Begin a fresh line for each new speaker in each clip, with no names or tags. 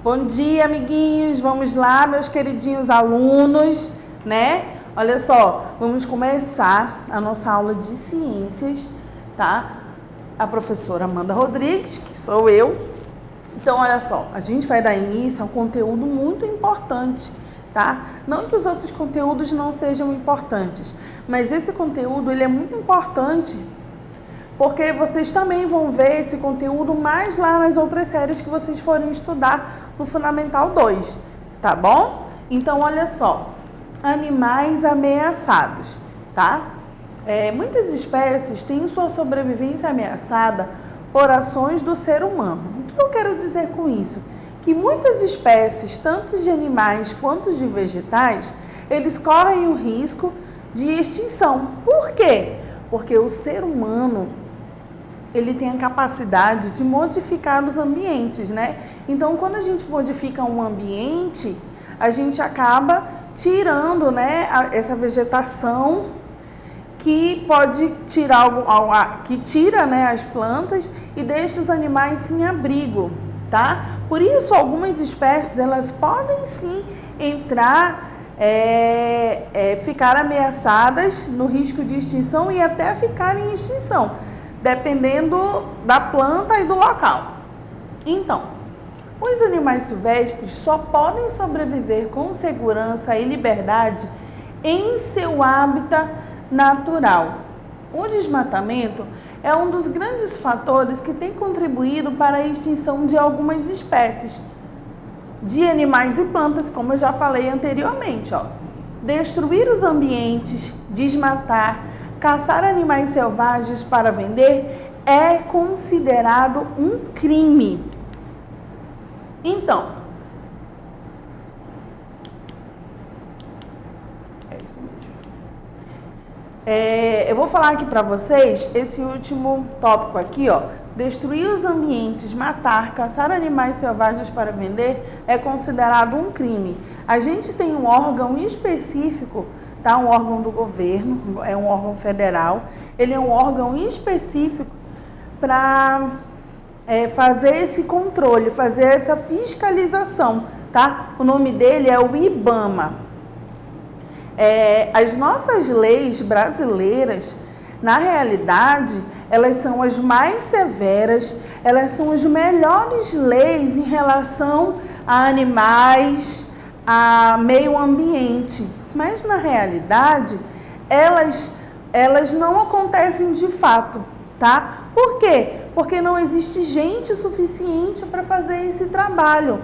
Bom dia, amiguinhos. Vamos lá, meus queridinhos alunos, né? Olha só, vamos começar a nossa aula de ciências, tá? A professora Amanda Rodrigues, que sou eu. Então, olha só, a gente vai dar início a um conteúdo muito importante, tá? Não que os outros conteúdos não sejam importantes, mas esse conteúdo, ele é muito importante porque vocês também vão ver esse conteúdo mais lá nas outras séries que vocês forem estudar no Fundamental 2, tá bom? Então, olha só, animais ameaçados, tá? Muitas espécies têm sua sobrevivência ameaçada por ações do ser humano. O que eu quero dizer com isso? Que muitas espécies, tanto de animais quanto de vegetais, eles correm o risco de extinção. Por quê? Porque o ser humano, ele tem a capacidade de modificar os ambientes, né? Então, quando a gente modifica um ambiente, a gente acaba tirando, né, essa vegetação que pode tirar que tira, né, as plantas e deixa os animais sem abrigo, tá? Por isso, algumas espécies, elas podem sim entrar, ficar ameaçadas no risco de extinção e até ficar em extinção, dependendo da planta e do local. Então, os animais silvestres só podem sobreviver com segurança e liberdade em seu hábitat natural. O desmatamento é um dos grandes fatores que tem contribuído para a extinção de algumas espécies de animais e plantas, como eu já falei anteriormente, ó. Destruir os ambientes, desmatar, caçar animais selvagens para vender é considerado um crime. Então, eu vou falar aqui para vocês esse último tópico aqui, ó. Destruir os ambientes, matar, caçar animais selvagens para vender é considerado um crime. A gente tem um órgão específico, tá? Um órgão do governo, é um órgão federal. Ele é um órgão específico para fazer esse controle, fazer essa fiscalização, tá? O nome dele é o IBAMA. As nossas leis brasileiras, na realidade, elas são as mais severas, elas são as melhores leis em relação a animais, a meio ambiente. Mas, na realidade, elas não acontecem de fato, tá? Por quê? Porque não existe gente suficiente para fazer esse trabalho.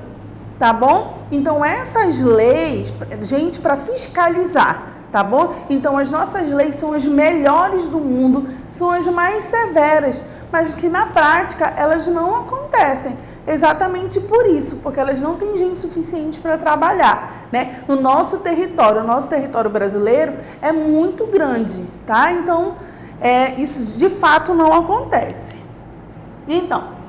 Tá bom? Então, essas leis, gente, para fiscalizar, tá bom? Então, as nossas leis são as melhores do mundo, são as mais severas, mas que na prática elas não acontecem. Exatamente por isso, porque elas não têm gente suficiente para trabalhar, né? No nosso território, o nosso território brasileiro é muito grande, tá? Então, isso de fato não acontece. Então,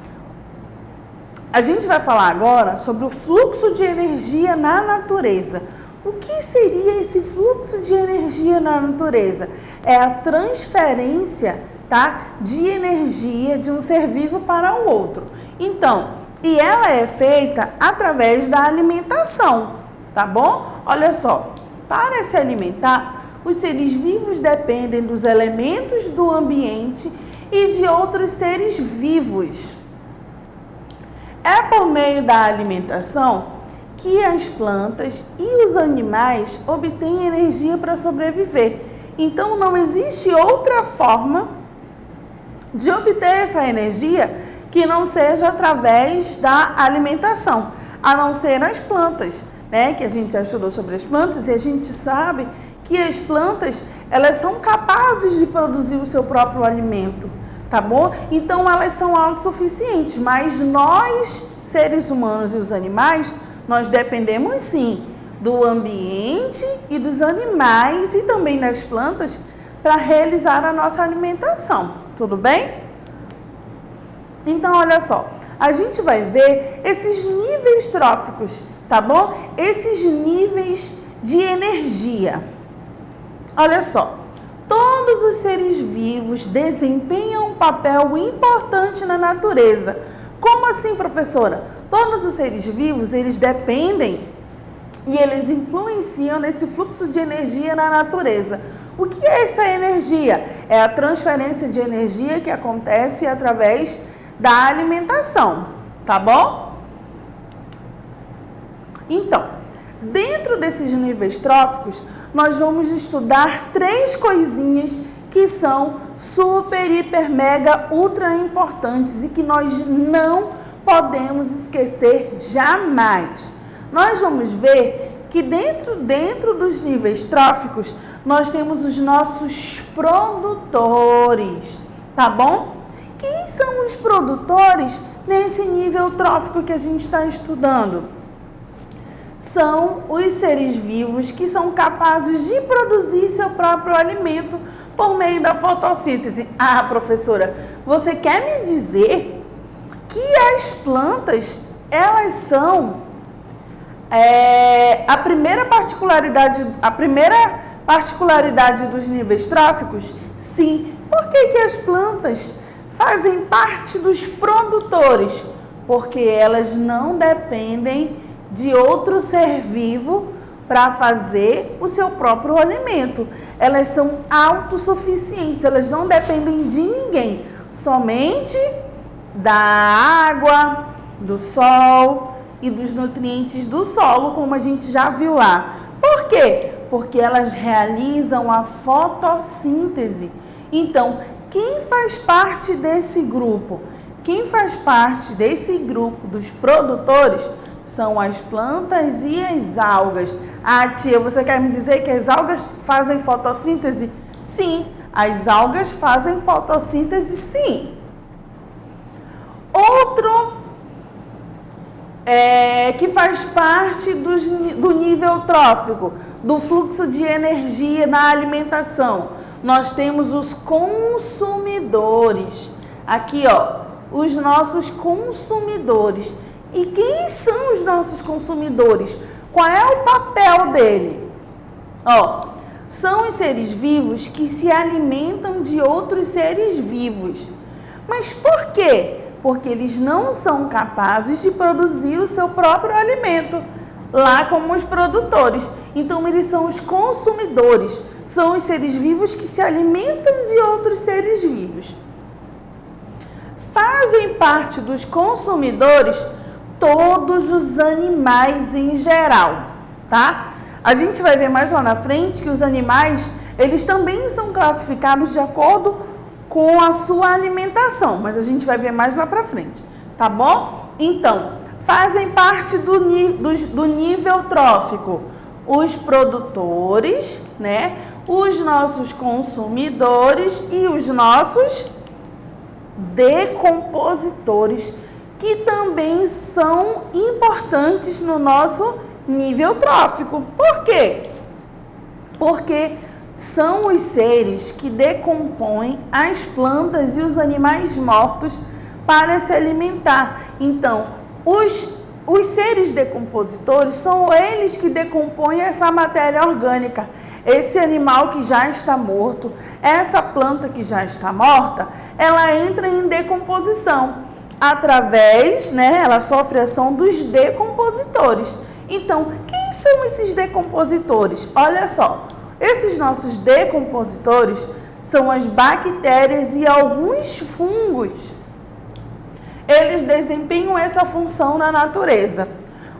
a gente vai falar agora sobre o fluxo de energia na natureza. O que seria esse fluxo de energia na natureza? É a transferência, tá, de energia de um ser vivo para o outro. Então, e ela é feita através da alimentação, tá bom? Olha só, para se alimentar, os seres vivos dependem dos elementos do ambiente e de outros seres vivos. É por meio da alimentação que as plantas e os animais obtêm energia para sobreviver. Então, não existe outra forma de obter essa energia que não seja através da alimentação, a não ser as plantas, né? Que a gente já estudou sobre as plantas e a gente sabe que as plantas, elas são capazes de produzir o seu próprio alimento. Tá bom? Então, elas são autossuficientes, mas nós, seres humanos e os animais, nós dependemos sim do ambiente e dos animais e também das plantas para realizar a nossa alimentação. Tudo bem? Então, olha só, a gente vai ver esses níveis tróficos, tá bom? Esses níveis de energia. Olha só. Todos os seres vivos desempenham um papel importante na natureza, Como assim, professora? Todos os seres vivos, eles dependem e eles influenciam nesse fluxo de energia na natureza. O que é essa energia? É a transferência de energia que acontece através da alimentação, tá bom? Então, dentro desses níveis tróficos, nós vamos estudar 3 coisinhas que são super, hiper, mega, ultra importantes e que nós não podemos esquecer jamais. Nós vamos ver que dentro dos níveis tróficos, nós temos os nossos produtores, tá bom? Quem são os produtores nesse nível trófico que a gente está estudando? São os seres vivos que são capazes de produzir seu próprio alimento por meio da fotossíntese. Ah, professora, você quer me dizer que as plantas, elas são a primeira particularidade dos níveis tróficos? Sim. Por que as plantas fazem parte dos produtores? Porque elas não dependem de outro ser vivo para fazer o seu próprio alimento. Elas são autossuficientes, elas não dependem de ninguém, somente da água, do sol e dos nutrientes do solo, como a gente já viu lá. Por quê? Porque elas realizam a fotossíntese. Então, quem faz parte desse grupo? Quem faz parte desse grupo dos produtores são as plantas e as algas. Ah, tia, você quer me dizer que as algas fazem fotossíntese? Sim, as algas fazem fotossíntese, sim. Outro que faz parte do nível trófico, do fluxo de energia na alimentação. Nós temos os consumidores. Aqui, ó, os nossos consumidores. E quem são os nossos consumidores? Qual é o papel dele? Ó, são os seres vivos que se alimentam de outros seres vivos. Mas por quê? Porque eles não são capazes de produzir o seu próprio alimento, lá como os produtores. Então, eles são os consumidores, são os seres vivos que se alimentam de outros seres vivos. Fazem parte dos consumidores todos os animais em geral, tá? A gente vai ver mais lá na frente que os animais, eles também são classificados de acordo com a sua alimentação, mas a gente vai ver mais lá pra frente, tá bom? Então, fazem parte do nível trófico os produtores, né? Os nossos consumidores e os nossos decompositores, que também são importantes no nosso nível trófico. Por quê? Porque são os seres que decompõem as plantas e os animais mortos para se alimentar. Então, os seres decompositores são eles que decompõem essa matéria orgânica. Esse animal que já está morto, essa planta que já está morta, ela entra em decomposição. Através, né, ela sofre a ação dos decompositores. Então, quem são esses decompositores? Olha só, esses nossos decompositores são as bactérias e alguns fungos. Eles desempenham essa função na natureza.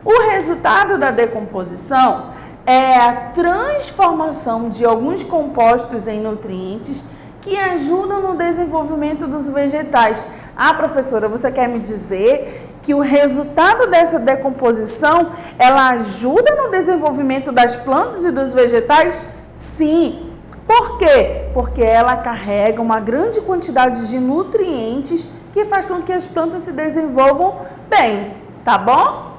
O resultado da decomposição é a transformação de alguns compostos em nutrientes que ajudam no desenvolvimento dos vegetais. Ah, professora, você quer me dizer que o resultado dessa decomposição, ela ajuda no desenvolvimento das plantas e dos vegetais? Sim. Por quê? Porque ela carrega uma grande quantidade de nutrientes que faz com que as plantas se desenvolvam bem, tá bom?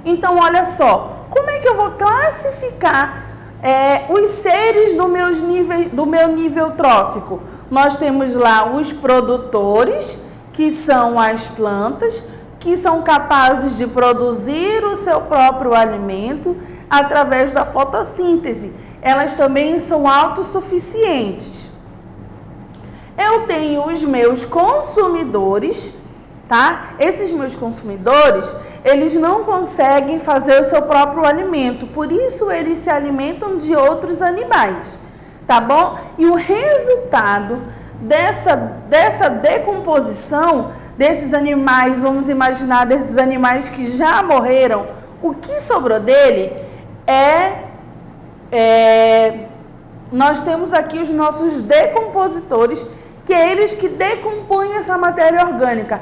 Então, olha só, como é que eu vou classificar os seres do meu nível trófico? Nós temos lá os produtores, que são as plantas, que são capazes de produzir o seu próprio alimento através da fotossíntese. Elas também são autossuficientes. Eu tenho os meus consumidores, tá? Esses meus consumidores, eles não conseguem fazer o seu próprio alimento, por isso eles se alimentam de outros animais, tá bom? E o resultado dessa decomposição desses animais, vamos imaginar, desses animais que já morreram, o que sobrou dele nós temos aqui os nossos decompositores, que é eles que decompõem essa matéria orgânica.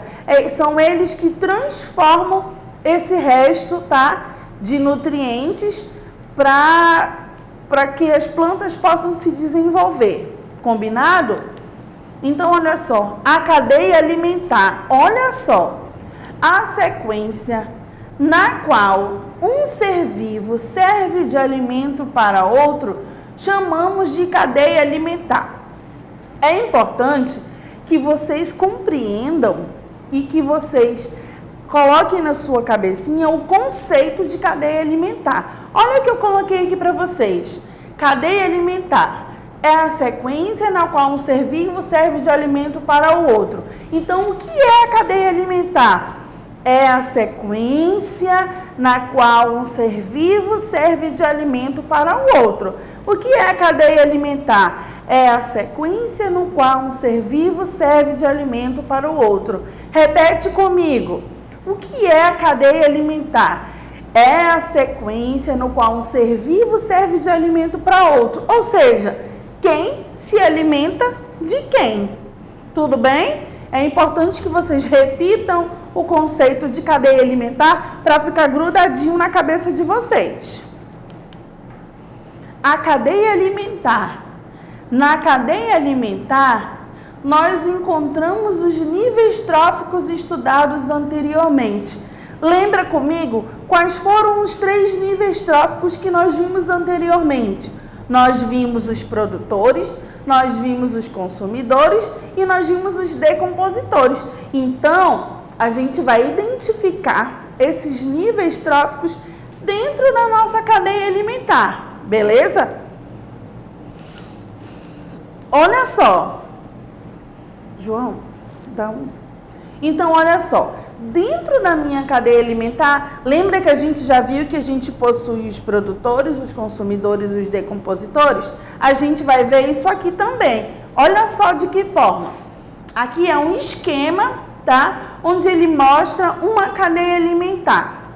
São eles que transformam esse resto, tá, de nutrientes para que as plantas possam se desenvolver. Combinado? Então, olha só, a cadeia alimentar. Olha só, a sequência na qual um ser vivo serve de alimento para outro, chamamos de cadeia alimentar. É importante que vocês compreendam e que vocês coloquem na sua cabecinha o conceito de cadeia alimentar. Olha o que eu coloquei aqui para vocês. Cadeia alimentar é a sequência na qual um ser vivo serve de alimento para o outro. Então, o que é a cadeia alimentar? É a sequência na qual um ser vivo serve de alimento para o outro. O que é a cadeia alimentar? É a sequência no qual um ser vivo serve de alimento para o outro. Repete comigo. O que é a cadeia alimentar? É a sequência no qual um ser vivo serve de alimento para outro. Ou seja, quem se alimenta de quem? Tudo bem? É importante que vocês repitam o conceito de cadeia alimentar para ficar grudadinho na cabeça de vocês. A cadeia alimentar. Na cadeia alimentar, nós encontramos os níveis tróficos estudados anteriormente. Lembra comigo quais foram os 3 níveis tróficos que nós vimos anteriormente? Nós vimos os produtores, nós vimos os consumidores e nós vimos os decompositores. Então, a gente vai identificar esses níveis tróficos dentro da nossa cadeia alimentar, beleza? Olha só. João, dá um. Então, olha só. Dentro da minha cadeia alimentar, lembra que a gente já viu que a gente possui os produtores, os consumidores e os decompositores? A gente vai ver isso aqui também. Olha só de que forma. Aqui é um esquema, tá? Onde ele mostra uma cadeia alimentar.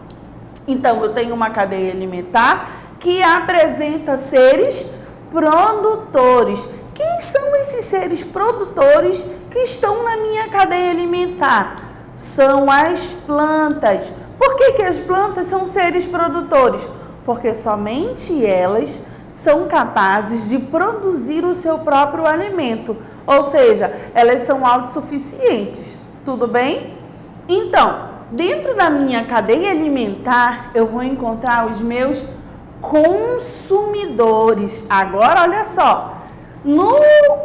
Então, eu tenho uma cadeia alimentar que apresenta seres produtores. Quem são esses seres produtores que estão na minha cadeia alimentar? São as plantas. Por que as plantas são seres produtores? Porque somente elas são capazes de produzir o seu próprio alimento. Ou seja, elas são autossuficientes. Tudo bem? Então, dentro da minha cadeia alimentar, eu vou encontrar os meus consumidores. Agora, olha só. No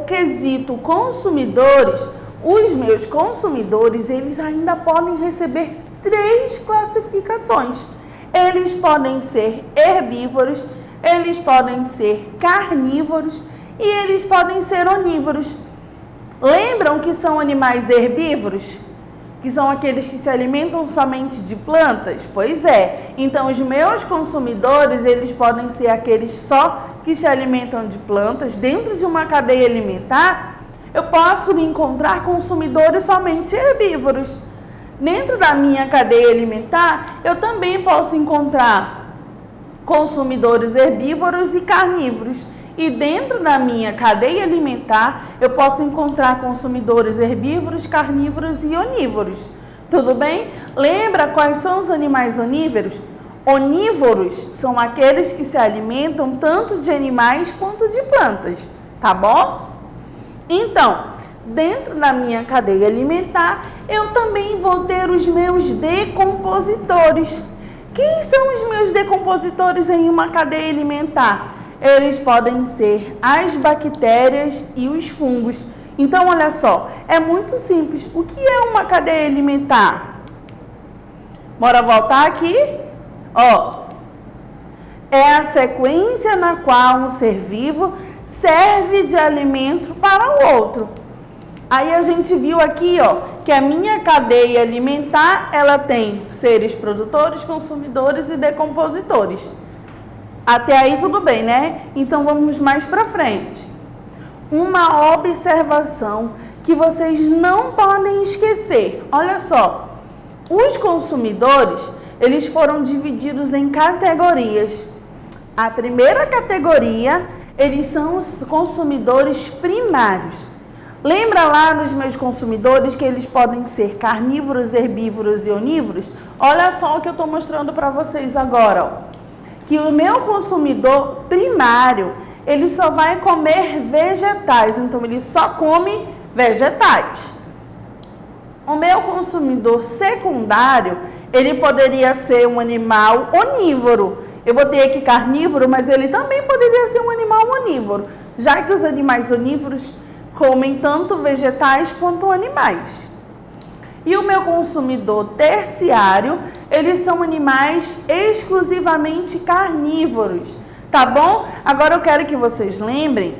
quesito consumidores, os meus consumidores, eles ainda podem receber 3 classificações. Eles podem ser herbívoros, eles podem ser carnívoros e eles podem ser onívoros. Lembram que são animais herbívoros? Que são aqueles que se alimentam somente de plantas? Pois é. Então, os meus consumidores, eles podem ser aqueles só que se alimentam de plantas. Dentro de uma cadeia alimentar, eu posso encontrar consumidores somente herbívoros. Dentro da minha cadeia alimentar, eu também posso encontrar consumidores herbívoros e carnívoros. E dentro da minha cadeia alimentar, eu posso encontrar consumidores herbívoros, carnívoros e onívoros. Tudo bem? Lembra quais são os animais onívoros? Onívoros são aqueles que se alimentam tanto de animais quanto de plantas, tá bom? Então, dentro da minha cadeia alimentar, eu também vou ter os meus decompositores. Quem são os meus decompositores em uma cadeia alimentar? Eles podem ser as bactérias e os fungos. Então, olha só, é muito simples. O que é uma cadeia alimentar? Bora voltar aqui? Ó, é a sequência na qual um ser vivo serve de alimento para o outro. Aí a gente viu aqui, ó, que a minha cadeia alimentar, ela tem seres produtores, consumidores e decompositores. Até aí tudo bem, né? Então vamos mais para frente. Uma observação que vocês não podem esquecer. Olha só, os consumidores, eles foram divididos em categorias. A primeira categoria, eles são os consumidores primários. Lembra lá dos meus consumidores que eles podem ser carnívoros, herbívoros e onívoros? Olha só o que eu estou mostrando para vocês agora, ó. Que o meu consumidor primário, ele só vai comer vegetais, então ele só come vegetais. O meu consumidor secundário, ele poderia ser um animal onívoro. Eu botei aqui carnívoro, mas ele também poderia ser um animal onívoro, já que os animais onívoros comem tanto vegetais quanto animais. E o meu consumidor terciário, eles são animais exclusivamente carnívoros, tá bom? Agora eu quero que vocês lembrem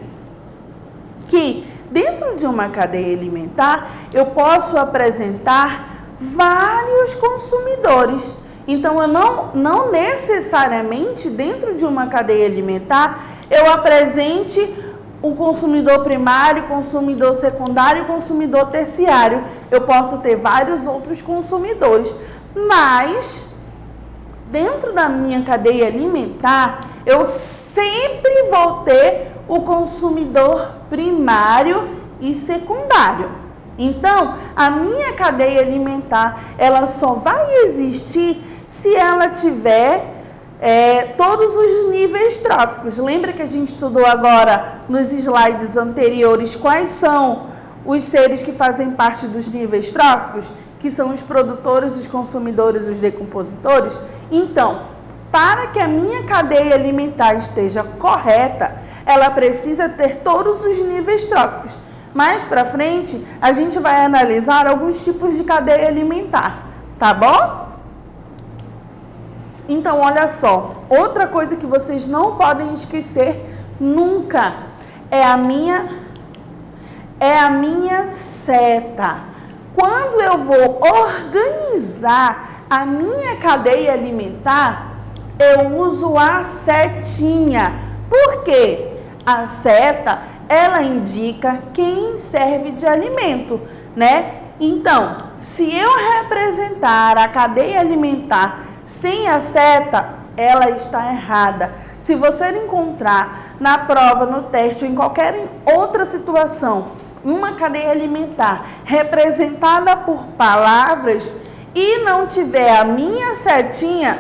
que dentro de uma cadeia alimentar, eu posso apresentar vários consumidores. Então, eu não necessariamente dentro de uma cadeia alimentar, eu apresente o consumidor primário, consumidor secundário e consumidor terciário. Eu posso ter vários outros consumidores, mas dentro da minha cadeia alimentar, eu sempre vou ter o consumidor primário e secundário. Então, a minha cadeia alimentar, ela só vai existir se ela tiver todos os níveis tróficos. Lembra que a gente estudou agora nos slides anteriores quais são os seres que fazem parte dos níveis tróficos? Que são os produtores, os consumidores, os decompositores? Então, para que a minha cadeia alimentar esteja correta, ela precisa ter todos os níveis tróficos. Mais para frente, a gente vai analisar alguns tipos de cadeia alimentar, tá bom? Então, olha só, outra coisa que vocês não podem esquecer nunca é a minha seta. Quando eu vou organizar a minha cadeia alimentar, eu uso a setinha. Por quê? A seta, ela indica quem serve de alimento, né? Então, se eu representar a cadeia alimentar sem a seta, ela está errada. Se você encontrar na prova, no teste ou em qualquer outra situação, uma cadeia alimentar representada por palavras e não tiver a minha setinha,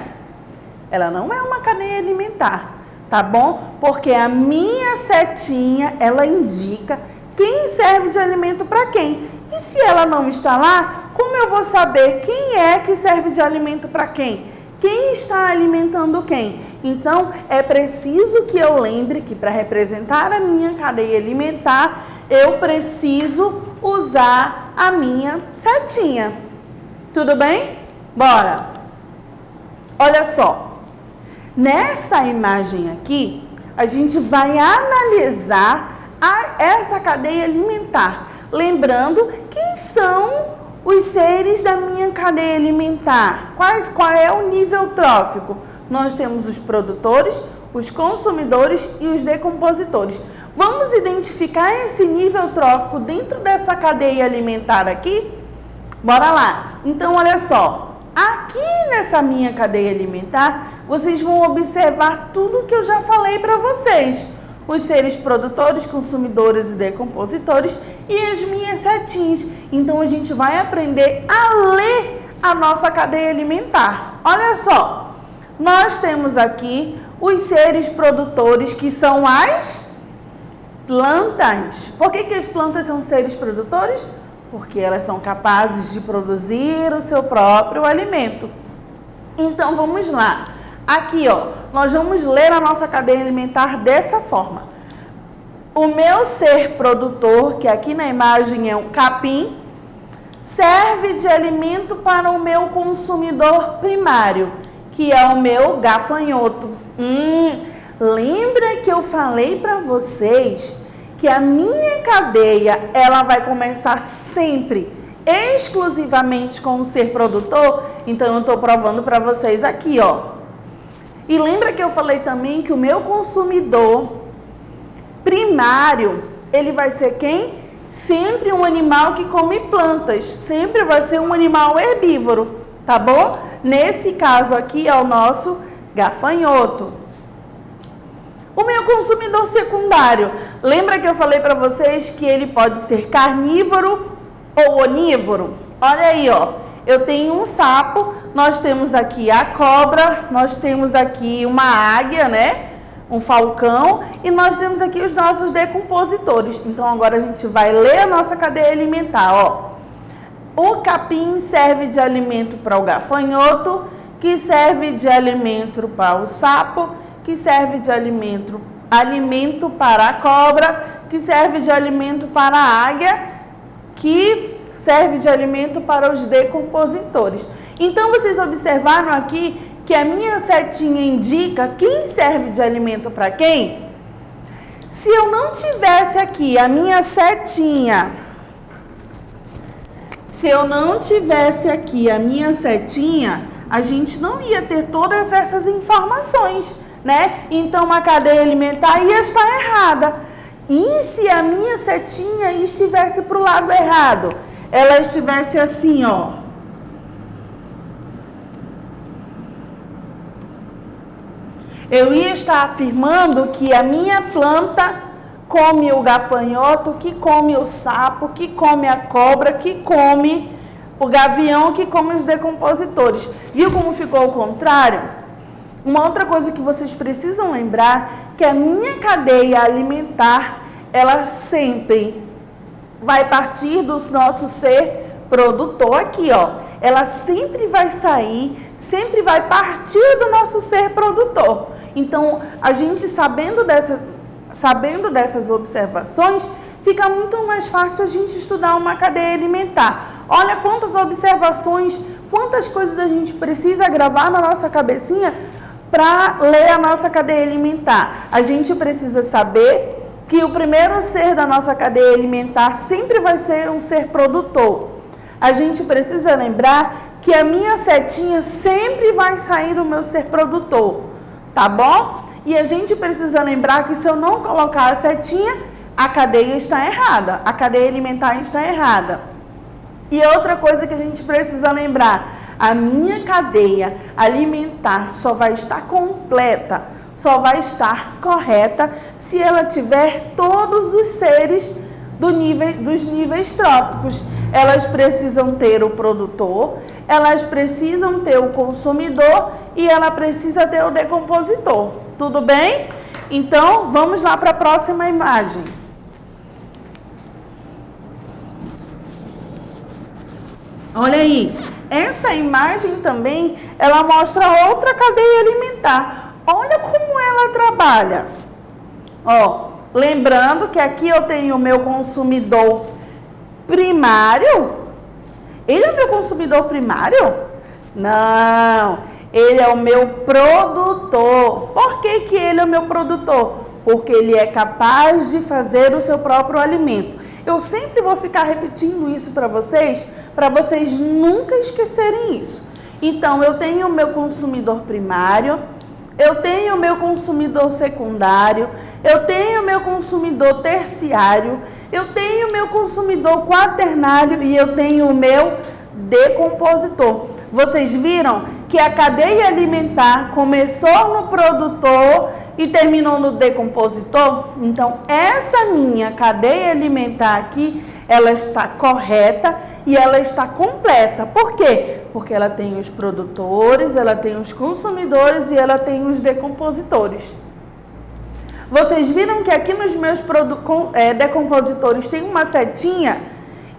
ela não é uma cadeia alimentar, tá bom? Porque a minha setinha, ela indica quem serve de alimento para quem. E se ela não está lá, como eu vou saber quem é que serve de alimento para quem? Quem está alimentando quem? Então, é preciso que eu lembre que para representar a minha cadeia alimentar, eu preciso usar a minha setinha. Tudo bem? Bora! Olha só. Nessa imagem aqui, a gente vai analisar essa cadeia alimentar. Lembrando quem são os seres da minha cadeia alimentar. Qual é o nível trófico? Nós temos os produtores, os consumidores e os decompositores. Vamos identificar esse nível trófico dentro dessa cadeia alimentar aqui? Bora lá! Então, olha só. Aqui nessa minha cadeia alimentar, vocês vão observar tudo que eu já falei para vocês. Os seres produtores, consumidores e decompositores e as minhas setinhas. Então, a gente vai aprender a ler a nossa cadeia alimentar. Olha só, nós temos aqui os seres produtores, que são as plantas. Por que as plantas são seres produtores? Porque elas são capazes de produzir o seu próprio alimento. Então, vamos lá. Aqui, ó, nós vamos ler a nossa cadeia alimentar dessa forma. O meu ser produtor, que aqui na imagem é um capim, serve de alimento para o meu consumidor primário, que é o meu gafanhoto. Lembra que eu falei para vocês que a minha cadeia, ela vai começar sempre exclusivamente com o ser produtor? Então, eu estou provando para vocês aqui, ó. E lembra que eu falei também que o meu consumidor primário, ele vai ser quem? Sempre um animal que come plantas, sempre vai ser um animal herbívoro, tá bom? Nesse caso aqui é o nosso gafanhoto. O meu consumidor secundário, lembra que eu falei para vocês que ele pode ser carnívoro ou onívoro? Olha aí, ó, eu tenho um sapo, nós temos aqui a cobra, nós temos aqui uma águia, né? Um falcão, e nós temos aqui os nossos decompositores. Então, agora a gente vai ler a nossa cadeia alimentar, ó. O capim serve de alimento para o gafanhoto, que serve de alimento para o sapo, que serve de alimento para a cobra, que serve de alimento para a águia, que serve de alimento para os decompositores. Então, vocês observaram aqui que a minha setinha indica quem serve de alimento para quem? Se eu não tivesse aqui a minha setinha, a gente não ia ter todas essas informações, né? Então, a cadeia alimentar ia estar errada. E se a minha setinha estivesse para o lado errado? Ela estivesse assim, ó. Eu ia estar afirmando que a minha planta come o gafanhoto, que come o sapo, que come a cobra, que come o gavião, que come os decompositores. Viu como ficou o contrário? Uma outra coisa que vocês precisam lembrar, que a minha cadeia alimentar, ela sempre vai partir do nosso ser produtor aqui, ó. Ela sempre vai sair, sempre vai partir do nosso ser produtor. Então, a gente sabendo dessas observações, fica muito mais fácil a gente estudar uma cadeia alimentar. Olha quantas observações, quantas coisas a gente precisa gravar na nossa cabecinha para ler a nossa cadeia alimentar. A gente precisa saber que o primeiro ser da nossa cadeia alimentar sempre vai ser um ser produtor. A gente precisa lembrar que a minha setinha sempre vai sair do meu ser produtor. Tá bom? E a gente precisa lembrar que se eu não colocar a setinha, a cadeia está errada. A cadeia alimentar está errada. E outra coisa que a gente precisa lembrar, a minha cadeia alimentar só vai estar completa, só vai estar correta se ela tiver todos os seres dos níveis tróficos. Elas precisam ter o produtor, elas precisam ter o consumidor e ela precisa ter o decompositor. Tudo bem? Então, vamos lá para a próxima imagem. Olha aí, essa imagem também, ela mostra outra cadeia alimentar. Olha como ela trabalha. Ó, lembrando que aqui eu tenho o meu consumidor primário. Ele é o meu consumidor primário? Não, ele é o meu produtor. Por que que ele é o meu produtor? Porque ele é capaz de fazer o seu próprio alimento. Eu sempre vou ficar repetindo isso para vocês nunca esquecerem isso. Então, eu tenho o meu consumidor primário, eu tenho o meu consumidor secundário, eu tenho o meu consumidor terciário, eu tenho o meu consumidor quaternário e eu tenho o meu decompositor. Vocês viram que a cadeia alimentar começou no produtor e terminou no decompositor? Então, essa minha cadeia alimentar aqui, ela está correta e ela está completa. Por quê? Porque ela tem os produtores, ela tem os consumidores e ela tem os decompositores. Vocês viram que aqui nos meus decompositores tem uma setinha?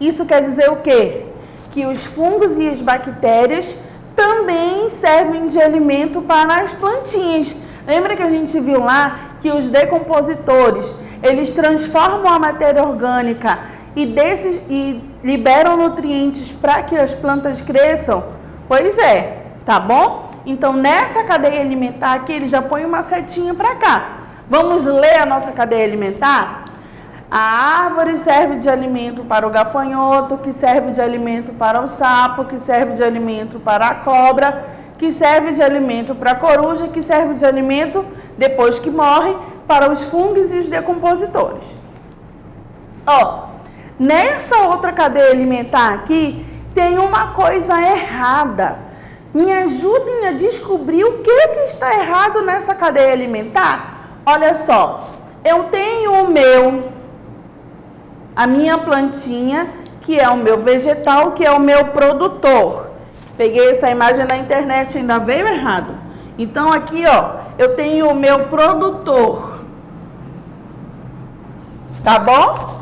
Isso quer dizer o quê? Que os fungos e as bactérias também servem de alimento para as plantinhas. Lembra que a gente viu lá que os decompositores, eles transformam a matéria orgânica e liberam nutrientes para que as plantas cresçam? Pois é, tá bom? Então, nessa cadeia alimentar aqui, ele já põe uma setinha para cá. Vamos ler a nossa cadeia alimentar? A árvore serve de alimento para o gafanhoto, que serve de alimento para o sapo, que serve de alimento para a cobra, que serve de alimento para a coruja, que serve de alimento, depois que morre, para os fungos e os decompositores. Ó, nessa outra cadeia alimentar aqui, tem uma coisa errada. Me ajudem a descobrir o que está errado nessa cadeia alimentar. Olha só, eu tenho a minha plantinha, que é o meu vegetal, que é o meu produtor. Peguei essa imagem na internet, ainda veio errado. Então aqui, ó, eu tenho o meu produtor. Tá bom?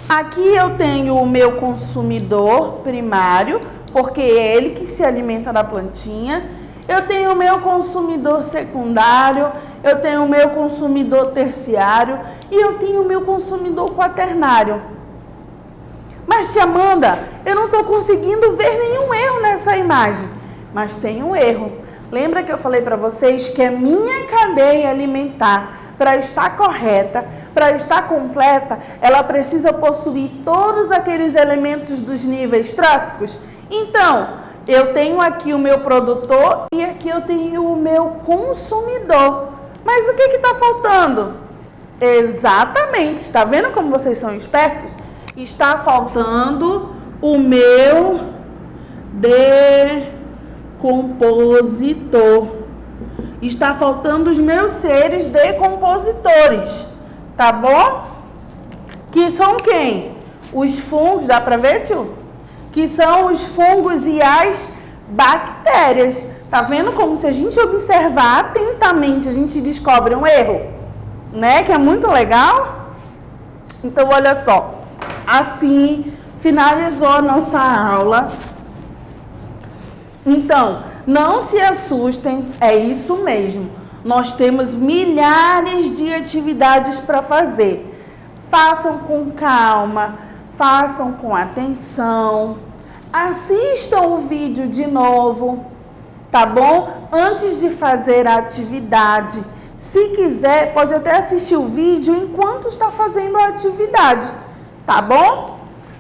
Aqui eu tenho o meu consumidor primário, porque é ele que se alimenta da plantinha. Eu tenho o meu consumidor secundário, eu tenho o meu consumidor terciário e eu tenho o meu consumidor quaternário. Mas, tia Amanda, eu não estou conseguindo ver nenhum erro nessa imagem. Mas tem um erro. Lembra que eu falei para vocês que a minha cadeia alimentar, para estar correta, para estar completa, ela precisa possuir todos aqueles elementos dos níveis tróficos? Então, eu tenho aqui o meu produtor e aqui eu tenho o meu consumidor. Mas o que está faltando? Exatamente, está vendo como vocês são espertos? Está faltando o meu decompositor. Está faltando os meus seres decompositores, tá bom? Que são quem? Os fungos, dá pra ver, tio? Que são os fungos e as bactérias. Tá vendo como se a gente observar atentamente, a gente descobre um erro? Né? Que é muito legal. Então, olha só. Assim, finalizou a nossa aula. Então, não se assustem, é isso mesmo. Nós temos milhares de atividades para fazer. Façam com calma, façam com atenção. Assistam o vídeo de novo, tá bom? Antes de fazer a atividade. Se quiser, pode até assistir o vídeo enquanto está fazendo a atividade, tá bom?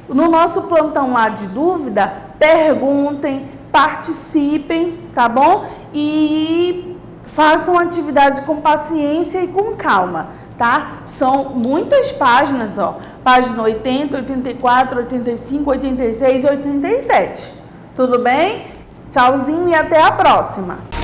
No nosso plantão lá de dúvida, perguntem, participem, tá bom? E façam a atividade com paciência e com calma, tá? São muitas páginas, ó. Página 80, 84, 85, 86 e 87. Tudo bem? Tchauzinho e até a próxima.